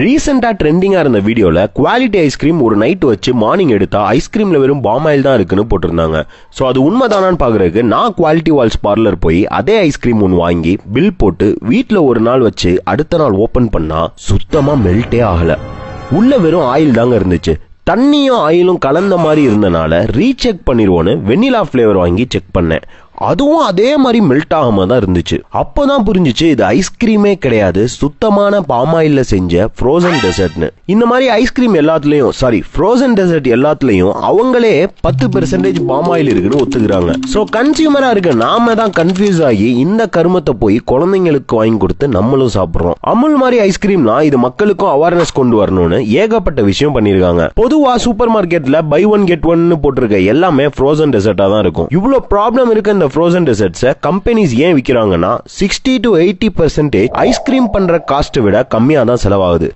ரீசெண்டா ட்ரெண்டிங்கா இருந்த வீடியோல குவாலிட்டி ஐஸ்கிரீம் ஒரு நைட் வச்சு மார்னிங் எடுத்தா ஐஸ்கிரீம்ல வெறும் பாம் ஆயில் தான் இருக்குன்னு போட்டிருந்தாங்க. ஸோ அது உண்மைதானான்னு பாக்குறதுக்கு நான் குவாலிட்டி வால்ஸ் பார்லர் போய் அதே ஐஸ்கிரீம் ஒன்று வாங்கி பில் போட்டு வீட்டில் ஒரு நாள் வச்சு அடுத்த நாள் ஓபன் பண்ணா சுத்தமா மெல்ட்டே ஆகல. உள்ள வெறும் ஆயில் தாங்க இருந்துச்சு. தண்ணியும் ஆயிலும் கலந்த மாதிரி இருந்தனால ரீசெக் பண்ணிடுவோன்னு வெண்ணிலா ஃபிளேவர் வாங்கி செக் பண்ணேன். அதுவும் அதே மாதிரி மெல்ட் ஆகாம தான் இருந்துச்சு. அப்பதான் புரிஞ்சிச்சு இது ஐஸ்கிரீமே கிடையாது, சுத்தமான பாமாயில்ல செஞ்ச ஃப்ரோசன் டெசர்ட்னு. இந்த மாதிரி ஐஸ்கிரீம் எல்லாத்துலயும் ஃப்ரோசன் டெசர்ட் எல்லாத்துலயும் அவங்களே 10% பாமாயில் இருக்குன்னு ஒத்துக்கிறாங்க. ஸோ கன்சியூமரா இருக்க நாம தான் கன்ஃபியூஸ் ஆகி இந்த கருமத்தை போய் குழந்தைங்களுக்கு வாங்கி கொடுத்து நம்மளும் சாப்பிடுறோம். அமுல் மாதிரி ஐஸ்கிரீம்னா இது மக்களுக்கும் அவேர்னஸ் கொண்டு வரணும்னு ஏகப்பட்ட விஷயம் பண்ணிருக்காங்க. பொதுவா சூப்பர் மார்க்கெட்ல பை ஒன் கெட் ஒன்னு போட்டிருக்க எல்லாமே ஃப்ரோசன் டெசர்ட்டா தான் இருக்கும். இவ்வளவு ப்ராப்ளம் இருக்க இந்த ஃப்ரோசன் டெசர்ட்ஸ் கம்பெனிஸ் ஏன் விற்கிறாங்கன்னா 60 to 80% ஐஸ்கிரீம் பண்ற காஸ்ட் விட கம்மியா தான் செலவாகுது.